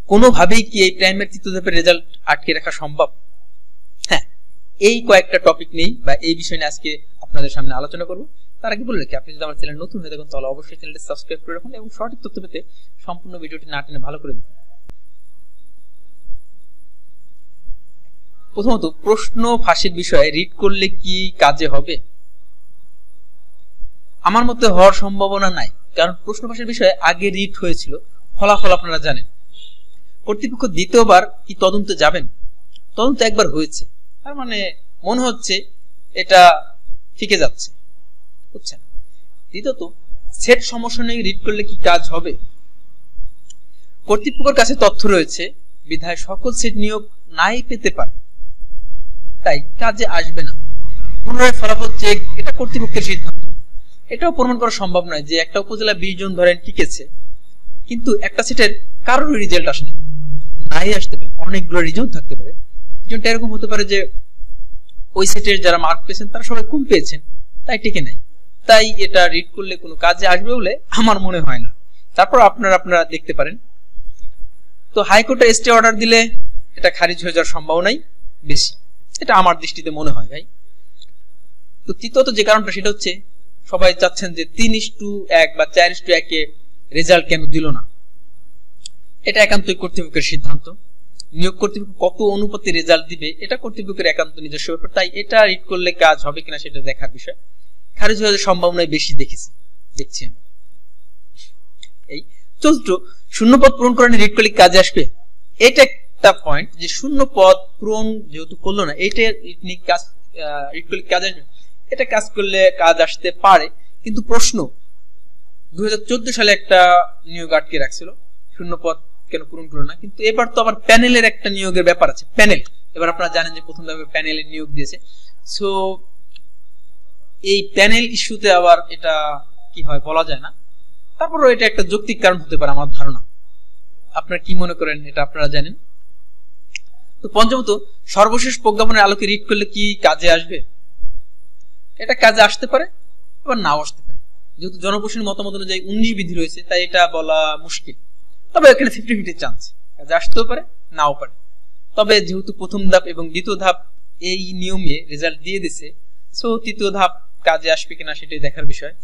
কোনোভাবেই কি এই প্রাইমারি তৃতীয় ধাপের রেজাল্ট আটকে রাখা সম্ভব? হ্যাঁ, এই কয়েকটা টপিক নেই বা এই বিষয় নিয়ে আজকে আপনাদের সামনে আলোচনা করব। তার আগে বলে রাখি, আপনি যদি আমার চ্যানেল নতুন হয়ে থাকেন তাহলে অবশ্যই চ্যানেলটি সাবস্ক্রাইব করে রাখুন এবং সঠিক তথ্য পেতে সম্পূর্ণ ভিডিওটি না টেনে ভালো করে দেখুন। প্রথমত, প্রশ্ন ফাঁসের বিষয়ে রিড করলে কি কাজে হবে? আমার মতে হওয়ার সম্ভাবনা নাই, কারণ প্রশ্ন ফাঁসের বিষয়ে আগে রিড হয়েছিল, ফলাফল আপনারা জানেন। কর্তৃপক্ষ দ্বিতীয়বার কি তদন্তে যাবেন? তদন্ত একবার হয়েছে, তার মানে মনে হচ্ছে এটা ঠিকে যাচ্ছে, বুঝছেন। দ্বিতীয়ত, সেট সমস্যা নিয়ে রিড করলে কি কাজ হবে? কর্তৃপক্ষের কাছে তথ্য রয়েছে বিধায় সকল সেট নিয়োগ নাই পেতে পারে, তাই কাজে আসবে না। পুনরায় ফলাফল চেক, এটা কর্তৃপক্ষের সিদ্ধান্ত। এটাও প্রমাণ করা সম্ভব নয় যে একটা উপজেলা 20 জন ধরেন টিকেছে, কিন্তু একটা সেটের কারোর রেজাল্ট আসেনি, নাই আসতে পারে, অনেকগুলো রিজন থাকতে পারে। রিজনটা এরকম হতে পারে যে ওই সেটের যারা মার্ক পেয়েছেন তারা সবাই কম পেয়েছেন, তাই টিকে নাই। তাই এটা রিড করলে কোনো কাজে আসবে বলে আমার মনে হয় না। তারপর আপনারা দেখতে পারেন। তো হাইকোর্টে স্টে অর্ডার দিলে এটা খারিজ হয়ে যাওয়ার সম্ভাবনাই বেশি, এটা আমার দৃষ্টিতে মনে হয় ভাই। তো তৃতীয়ত যে কারণটা, সেটা হচ্ছে সবাই চাচ্ছেন যে 3:1 বা 4:1 রেজাল্ট কেন দিল না। এটা একান্তই কর্তৃপক্ষের সিদ্ধান্ত। নিয়োগ কর্তৃপক্ষ কত অনুপাতে রেজাল্ট দিবে এটা কর্তৃপক্ষের একান্ত নিজস্ব ব্যাপার, তাই এটা রিড করলে কাজ হবে কিনা সেটা দেখার বিষয়। খারিজ হওয়ার সম্ভাবনাই বেশি দেখছি আমি। এই চতুর্থ, শূন্য পদ পূরণ করে রিড করলে কাজে আসবে। এটা একটা পয়েন্ট যে শূন্য পদ পূরণ যেহেতু করলো না, এইটা কাজ রিড করলে কাজ আসবে। এটা কাজ করলে কাজ আসতে পারে, কিন্তু প্রশ্ন 2014 সালে একটা নিয়োগ আটকে রাখছিল, শূন্য পদ কেন পূরণ করলো না। কিন্তু এবার তো আবার প্যানেলের একটা নিয়োগের ব্যাপার আছে, প্যানেল। এবার আপনারা জানেন যে প্রথম ধাপে প্যানেলের নিয়োগ দিয়েছে। সো এই প্যানেল ইস্যুতে আবার এটা কি হয় বলা যায় না। তারপরও এটা একটা যৌক্তিক কারণ হতে পারে আমার ধারণা। আপনারা কি মনে করেন এটা আপনারা জানেন। তো পঞ্চমত, সর্বশেষ প্রজ্ঞাপনের আলোকে রিড করলে কি কাজে আসবে? এটা কাজে আসতে পারে, আবার নাও আসতে পারে। যেহেতু জনপ্রশাসনের মতামত অনুযায়ী 19 বিধি রয়েছে, তাই এটা বলা মুশকিল। তবে এখানে 50-50 চান্স, কাজে আসতেও পারে, নাও পারে। তবে যেহেতু প্রথম ধাপ এবং দ্বিতীয় ধাপ এই নিয়মে রেজাল্ট দিয়ে দিছে, সো তৃতীয় ধাপ কাজে আসবে কিনা সেটাই দেখার বিষয়।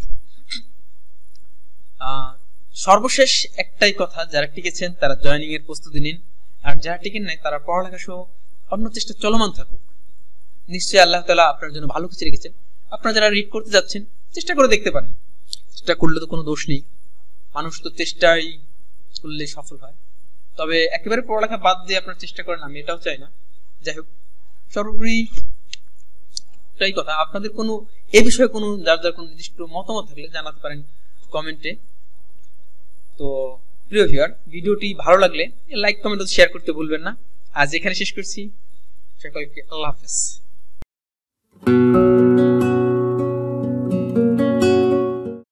সর্বশেষ একটাই কথা, যারা টিকেছেন তারা জয়েনিং এর প্রস্তুতি নিন, আর যারা টিকেন নাই তারা পড়ালেখা সহ অন্য চেষ্টা চলমান থাকুক। নিশ্চয়ই আল্লাহ তাআলা আপনার জন্য ভালো কিছু রেখেছেন। আপনারা যারা রিড করতে যাচ্ছেন চেষ্টা করে দেখতে পারেন, চেষ্টা করলে তো কোনো দোষ নেই, মানুষ তো চেষ্টাই করলে সফল হয়। তবে একেবারে পড়ালেখা বাদ দিয়ে আপনার চেষ্টা করেন, আমি এটাও চাই না। যাই হোক, সর্বোপরি এটাই কথা। আপনাদের কোনো এ বিষয়ে কোনো যার কোনো নির্দিষ্ট মতামত থাকলে জানাতে পারেন কমেন্টে। তো প্রিয় ভিউয়ার, ভিডিওটি ভালো লাগলে লাইক, কমেন্ট ও শেয়ার করতে ভুলবেন না। আজ এখানে শেষ করছি। সকলকে আল্লাহ হাফেজ।